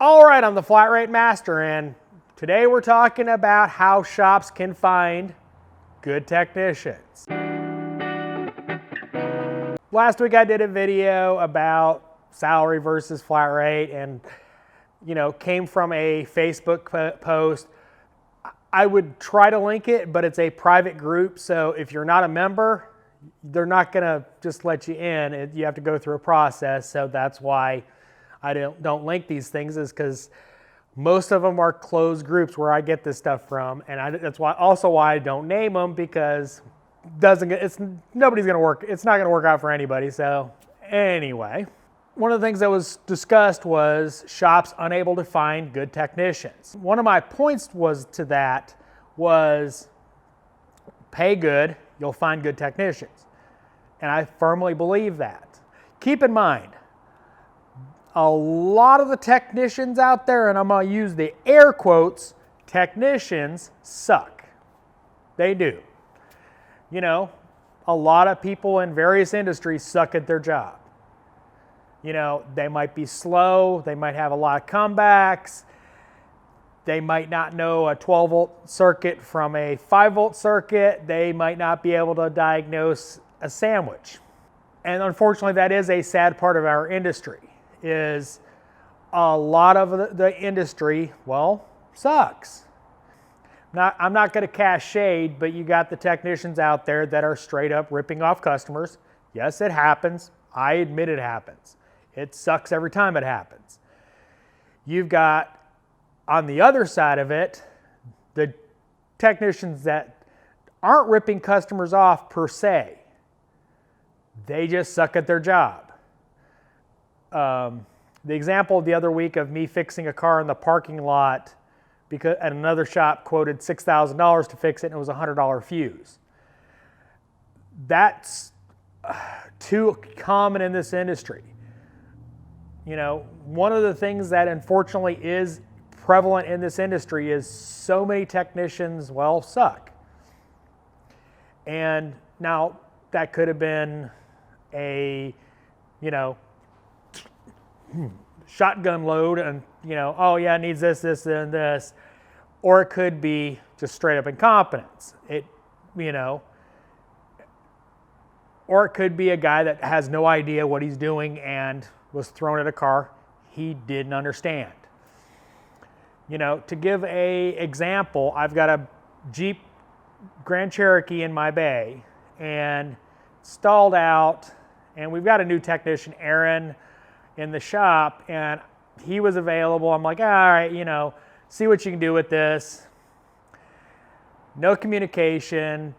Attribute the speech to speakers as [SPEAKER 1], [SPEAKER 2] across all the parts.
[SPEAKER 1] All right, I'm the Flat Rate Master, and today we're talking about how shops can find good technicians. Last week I did a video about salary versus flat rate and, came from a Facebook post. I would try to link it, but it's a private group, so if you're not a member, they're not going to just let you in. You have to go through a process, so that's why I don't link these things, is because most of them are closed groups where I get this stuff from, and that's why I don't name them, because it's not going to work out for anybody. So anyway, one of the things that was discussed was shops unable to find good technicians. One of my points was pay good, you'll find good technicians, and I firmly believe that. Keep in mind, a lot of the technicians out there, and I'm going to use the air quotes, technicians suck. They do. A lot of people in various industries suck at their job. They might be slow, they might have a lot of comebacks, they might not know a 12-volt circuit from a 5-volt circuit, they might not be able to diagnose a sandwich. And unfortunately, that is a sad part of our industry. Is a lot of the industry, sucks. I'm not going to cast shade, but you got the technicians out there that are straight up ripping off customers. Yes, it happens. I admit it happens. It sucks every time it happens. You've got, on the other side of it, the technicians that aren't ripping customers off per se. They just suck at their job. The example the other week of me fixing a car in the parking lot because at another shop quoted $6,000 to fix it and it was a $100 fuse. That's too common in this industry. One of the things that unfortunately is prevalent in this industry is so many technicians, suck. And now that could have been a, shotgun load and, oh yeah, it needs this, and this. Or it could be just straight up incompetence. Or it could be a guy that has no idea what he's doing and was thrown at a car he didn't understand. To give a example, I've got a Jeep Grand Cherokee in my bay and stalled out, and we've got a new technician, Aaron, in the shop, and he was available. I'm like, all right, see what you can do with this. No communication,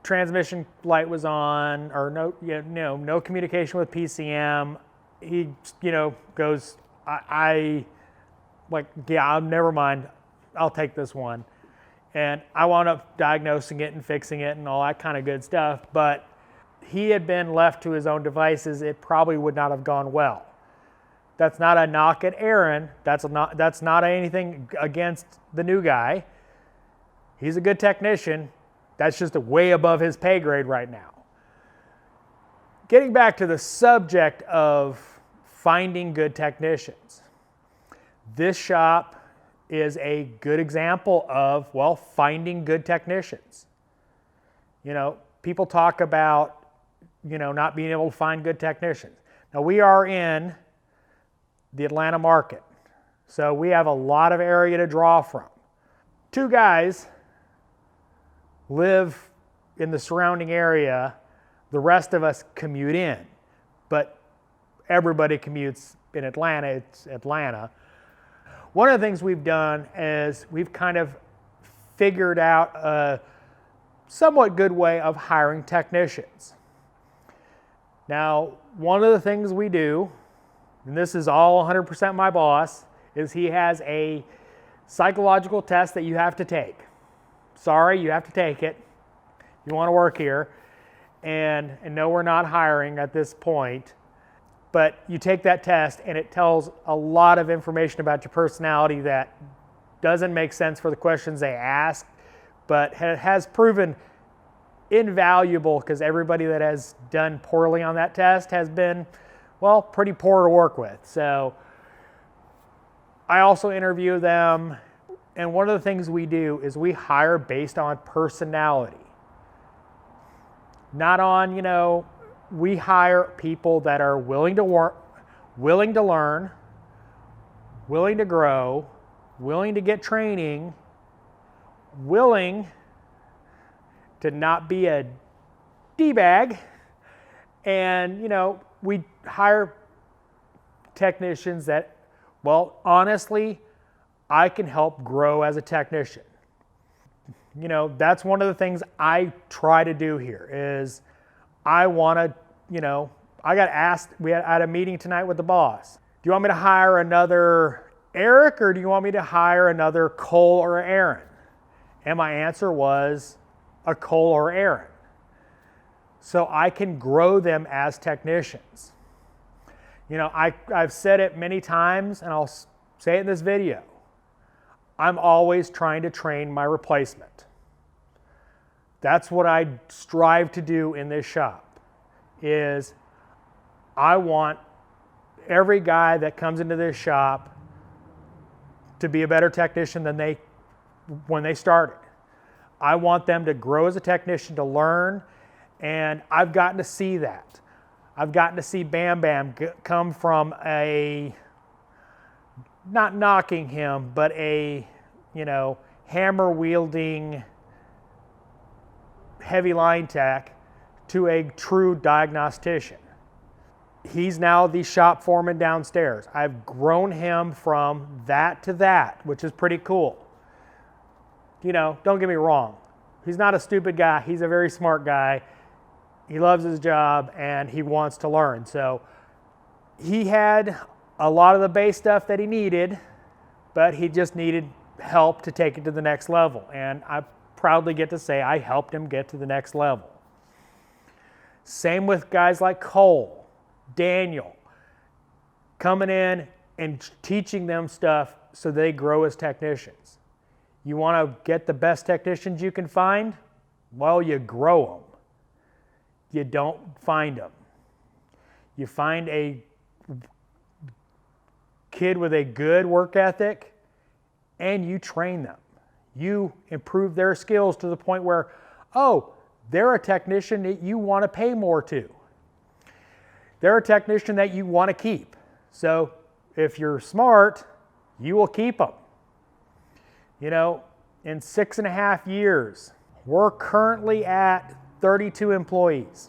[SPEAKER 1] transmission light was on, or no communication with PCM. He, goes, never mind, I'll take this one. And I wound up diagnosing it and fixing it and all that kind of good stuff, but he had been left to his own devices, it probably would not have gone well. That's not a knock at Aaron. That's not anything against the new guy. He's a good technician. That's just way above his pay grade right now. Getting back to the subject of finding good technicians. This shop is a good example of, finding good technicians. People talk about, not being able to find good technicians. Now, we are in the Atlanta market, so we have a lot of area to draw from. Two guys live in the surrounding area. The rest of us commute in, but everybody commutes in Atlanta. It's Atlanta. One of the things we've done is we've kind of figured out a somewhat good way of hiring technicians. Now, one of the things we do, and this is all 100% my boss, is he has a psychological test that you have to take. Sorry, you have to take it. You want to work here. And no, we're not hiring at this point. But you take that test and it tells a lot of information about your personality that doesn't make sense for the questions they ask, but has proven invaluable because everybody that has done poorly on that test has been, pretty poor to work with. So I also interview them, and one of the things we do is we hire based on personality. Not on, we hire people that are willing to work, willing to learn, willing to grow, willing to get training, willing to not be a D-bag, and, we hire technicians that, well, honestly, I can help grow as a technician. That's one of the things I try to do here is I want to, I got asked, I had a meeting tonight with the boss. Do you want me to hire another Eric or do you want me to hire another Cole or Aaron? And my answer was a Cole or Aaron. So I can grow them as technicians. I've said it many times and I'll say it in this video. I'm always trying to train my replacement. That's what I strive to do in this shop, is I want every guy that comes into this shop to be a better technician than when they started. I want them to grow as a technician, to learn, and I've gotten to see that. I've gotten to see Bam Bam come from not knocking him, but a, hammer wielding heavy line tech to a true diagnostician. He's now the shop foreman downstairs. I've grown him from that to that, which is pretty cool. Don't get me wrong. He's not a stupid guy. He's a very smart guy. He loves his job and he wants to learn. So he had a lot of the base stuff that he needed, but he just needed help to take it to the next level. And I proudly get to say I helped him get to the next level. Same with guys like Cole, Daniel, coming in and teaching them stuff so they grow as technicians. You want to get the best technicians you can find? Well, you grow them. You don't find them. You find a kid with a good work ethic and you train them. You improve their skills to the point where, oh, they're a technician that you want to pay more to. They're a technician that you want to keep. So if you're smart, you will keep them. In 6.5 years, we're currently at 32 employees,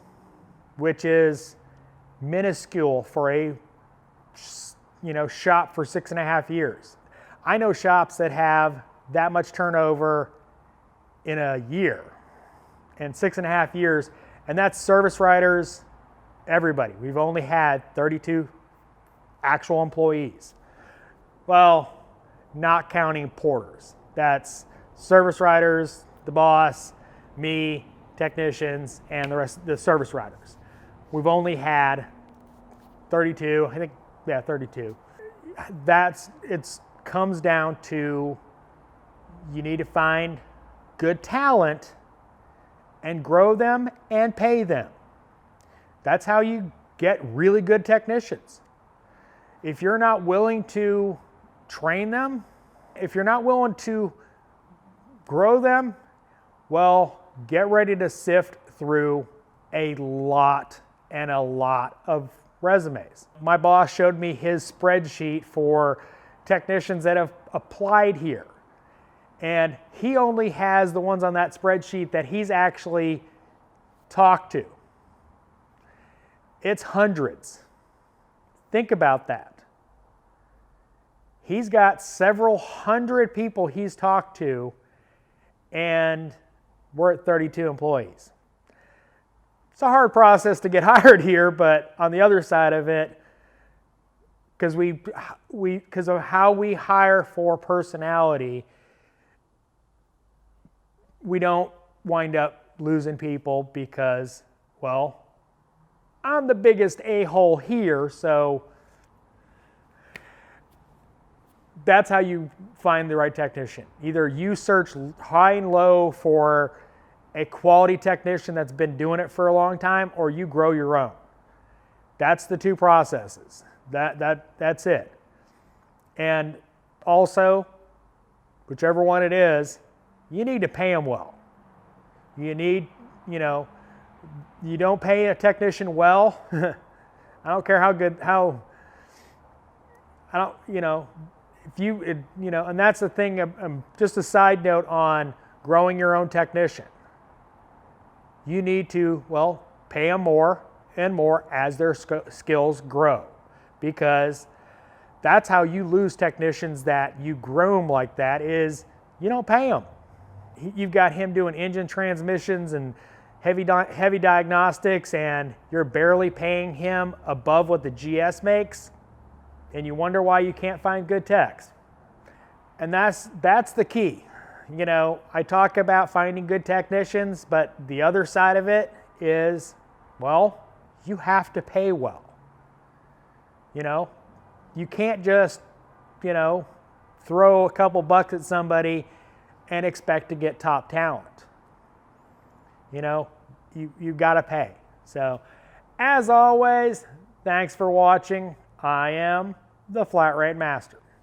[SPEAKER 1] which is minuscule for a shop for 6.5 years. I know shops that have that much turnover in a year, in 6.5 years, and that's service writers, everybody. We've only had 32 actual employees. Well, not counting porters. That's service writers, the boss, me, technicians, and the rest, the service writers. We've only had 32, 32. It comes down to you need to find good talent and grow them and pay them. That's how you get really good technicians. If you're not willing to train them, if you're not willing to grow them, well, get ready to sift through a lot of resumes. My boss showed me his spreadsheet for technicians that have applied here. And he only has the ones on that spreadsheet that he's actually talked to. It's hundreds. Think about that. He's got several hundred people he's talked to, and we're at 32 employees. It's a hard process to get hired here, but on the other side of it, because of how we hire for personality, we don't wind up losing people because, well, I'm the biggest a-hole here, so that's how you find the right technician. Either you search high and low for a quality technician that's been doing it for a long time, or you grow your own. That's the two processes. That's it. And also, whichever one it is, you need to pay them well. You need, you know, you don't pay a technician well, I don't care how good, I don't, you know, if you, you know, and that's the thing, just a side note on growing your own technician. You need to, well, pay them more and more as their skills grow, because that's how you lose technicians that you groom like that, is you don't pay them. You've got him doing engine transmissions and heavy diagnostics, and you're barely paying him above what the GS makes, and you wonder why you can't find good techs. And that's the key. You know, I talk about finding good technicians, but the other side of it is, well, you have to pay well. You know, you can't just, you know, throw a couple bucks at somebody and expect to get top talent. You know, you've got to pay. So, as always, thanks for watching. I am the Flat Rate Master.